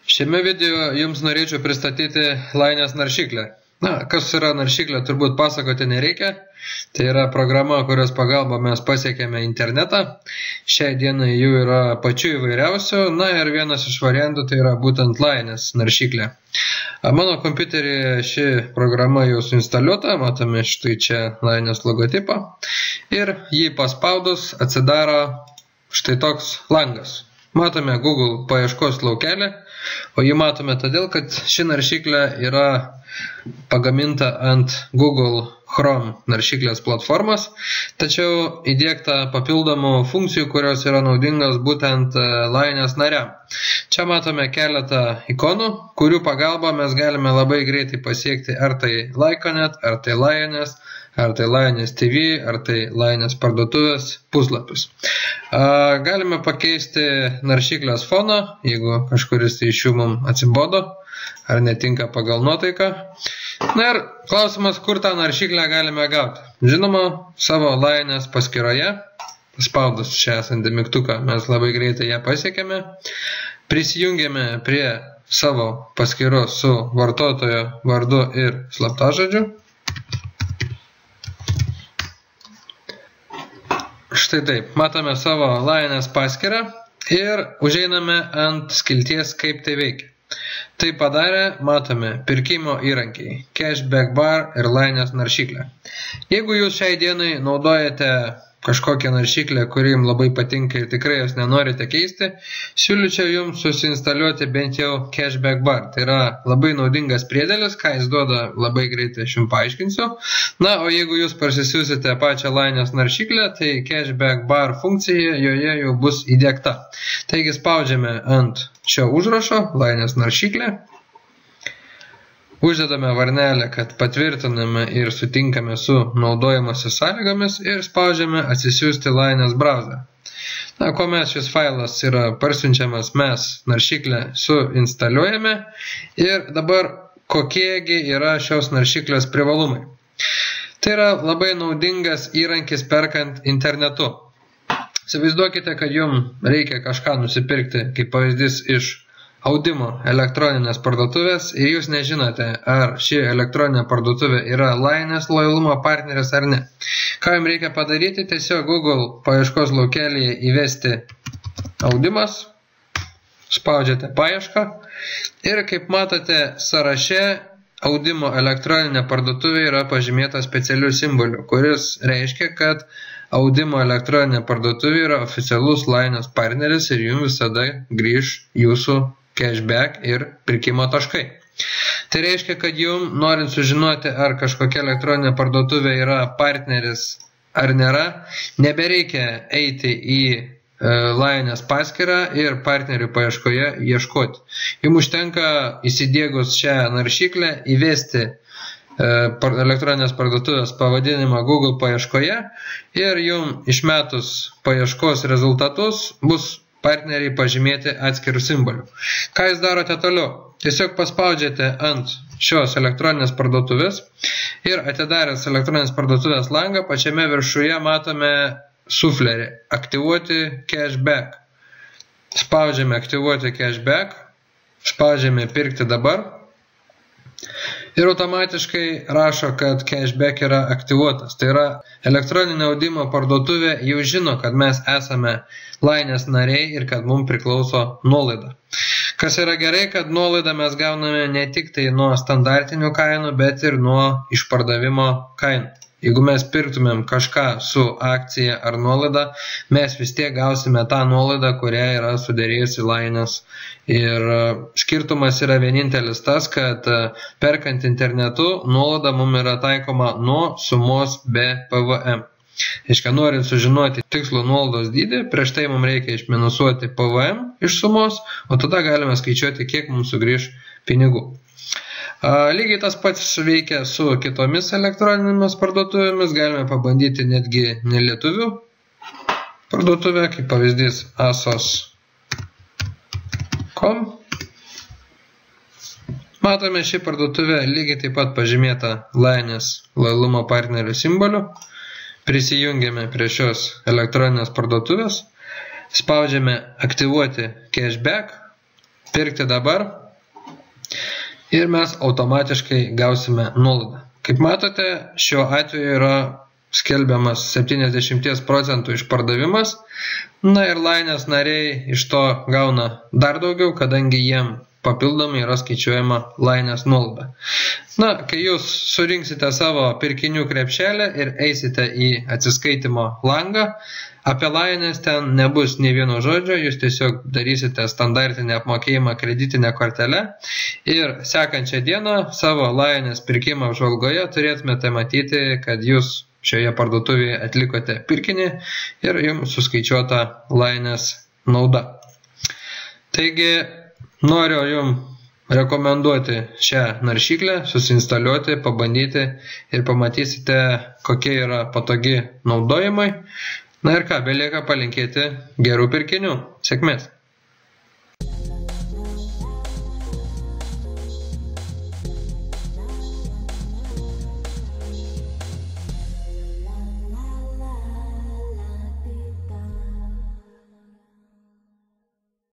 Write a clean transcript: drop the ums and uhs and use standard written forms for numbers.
Šiame video jums norėčiau pristatyti Lainės naršyklę. Kas yra naršyklė, turbūt pasakoti nereikia. Tai yra programa, kurios pagalba mes pasiekėme internetą. Šiai dienai jų yra pačių įvairiausių. Ir vienas iš variantų tai yra būtent Lainės naršyklė. Mano kompiuteryje ši programa jau suinstaliuota. Matome štai čia Lainės logotipą. Ir jį paspaudus atsidaro štai toks langas. Matome Google paieškos laukelį, o jį matome todėl, kad ši naršyklė yra pagaminta ant Google Chrome naršyklės platformos, tačiau įdiegta papildomų funkcijų, kurios yra naudingos būtent Lainės nariam. Čia matome keletą ikonų, kurių pagalba mes galime labai greitai pasiekti ar tai Laikonet, ar tai Lainės, ar tai Lainės TV, ar tai Lainės parduotuvės puslapius. Galime pakeisti naršyklės foną, jeigu kažkuris iš jų mums atsibodo, ar netinka pagal nuotaiką. Ir klausimas, kur tą naršyklę galime gauti. Žinoma, savo Lainės paskyroje, paspaudus čia esantį mygtuką, mes labai greitai ją pasiekėme. Prisijungėme prie savo paskyros su vartotojo vardu ir slaptažodžiu. Štai taip, matome savo Lainės paskyrą ir užeiname ant skilties, kaip tai veikia. Tai padarę, matome pirkimo įrankiai, cashback bar ir Lainės naršyklę. Jeigu jūs šiai dienai naudojate kažkokią naršyklę, kuri jums labai patinka ir tikrai jos nenorite keisti, siūlyčiau jums susiinstaliuoti bent jau cashback bar. Tai yra labai naudingas priedėlis, ką jis duoda labai greitai aš jums paaiškinsiu. O jeigu jūs parsisiūsite pačią Lainės naršyklę, tai cashback bar funkcija joje jau bus įdiegta. Taigi spaudžiame ant šio užrašo Lainės naršyklę. Uždedame varnelę, kad patvirtiname ir sutinkame su naudojimosi sąlygomis ir spaudžiame atsisiųsti Lainės browserą. Kuomet šis failas yra parsiunčiamas, mes naršyklę suinstaliuojame ir dabar kokiegi yra šios naršyklės privalumai. Tai yra labai naudingas įrankis perkant internetu. Įsivaizduokite, kad jums reikia kažką nusipirkti, kaip pavyzdys iš Audimo elektroninės parduotuvės ir jūs nežinote, ar ši elektroninė parduotuvė yra Lainės lojalumo partneris ar ne. Ką jums reikia padaryti? Tiesiog Google paieškos laukelėje įvesti Audimas, spaudžiate paiešką ir kaip matote sąraše Audimo elektroninė parduotuvė yra pažymėta specialiu simboliu, kuris reiškia, kad Audimo elektroninė parduotuvė yra oficialus Lainės partneris ir jums visada grįž jūsų cashback ir pirkimo taškai. Tai reiškia, kad jums, norint sužinoti, ar kažkokia elektroninė parduotuvė yra partneris ar nėra, nebereikia eiti į Lainės paskyrą ir partnerių paieškoje ieškoti. Jums užtenka įsidiegus šią naršyklę įvesti elektroninės parduotuvės pavadinimą Google paieškoje ir jums išmetus paieškos rezultatus bus partneriai pažymėti atskirų simbolių. Ką jūs darote toliau? Tiesiog paspaudžiate ant šios elektroninės parduotuvės ir atidaręs elektroninės parduotuvės langą, pačiame viršuje matome suflerį aktyvuoti cashback. Spaudžiame aktyvuoti cashback, spaudžiame pirkti dabar ir automatiškai rašo, kad cashback yra aktyvuotas. Tai yra elektroninė Audimo parduotuvė jau žino, kad mes esame Lainės nariai ir kad mums priklauso nuolaida. Kas yra gerai, kad nuolaidą mes gauname ne tik tai nuo standartinių kainų, bet ir nuo išpardavimo kainų. Jeigu mes pirktumėm kažką su akcija ar nuolaida, mes vis tiek gausime tą nuolaidą, kurią yra sudėrėjusi Lainės. Ir skirtumas yra vienintelis tas, kad perkant internetu nuolaida mums yra taikoma nuo sumos be PVM. Reiškia, norint sužinoti tikslų nuolaidos dydį, prieš tai mums reikia išminusuoti PVM iš sumos, o tada galime skaičiuoti, kiek mums sugrįž pinigų. Lygiai tas pats veikia su kitomis elektroninėmis parduotuvėmis, galime pabandyti netgi nelietuvių parduotuvę, kaip pavyzdys asos.com. Matome šį parduotuvę lygiai taip pat pažymėta Lainės lojalumo partnerių simboliu. Prisijungiame prie šios elektroninės parduotuvės, spaudžiame aktyvuoti cashback pirkti dabar ir mes automatiškai gausime nuolaidą. Kaip matote, šiuo atveju yra skelbiamas 70% išpardavimas, na ir Lainės nariai iš to gauna dar daugiau, kadangi jiem papildomai yra skaičiuojama Lainės nuolaida. Na, kai jūs surinksite savo pirkinių krepšelę ir eisite į atsiskaitimo langą, apie Lainės ten nebus nei vieno žodžio, jūs tiesiog darysite standartinį apmokėjimą kreditinę kortelę ir sekančią dieną savo Lainės pirkimo apžvalgoje turėtumėte matyti, kad jūs šioje parduotuvėje atlikote pirkinį ir jums suskaičiuota Lainės nauda. Taigi, noriu jums rekomenduoti šią naršyklę, susinstaliuoti, pabandyti ir pamatysite, kokie yra patogi naudojimai. Na ir ką, belieka palinkėti gerų pirkinių. Sėkmės!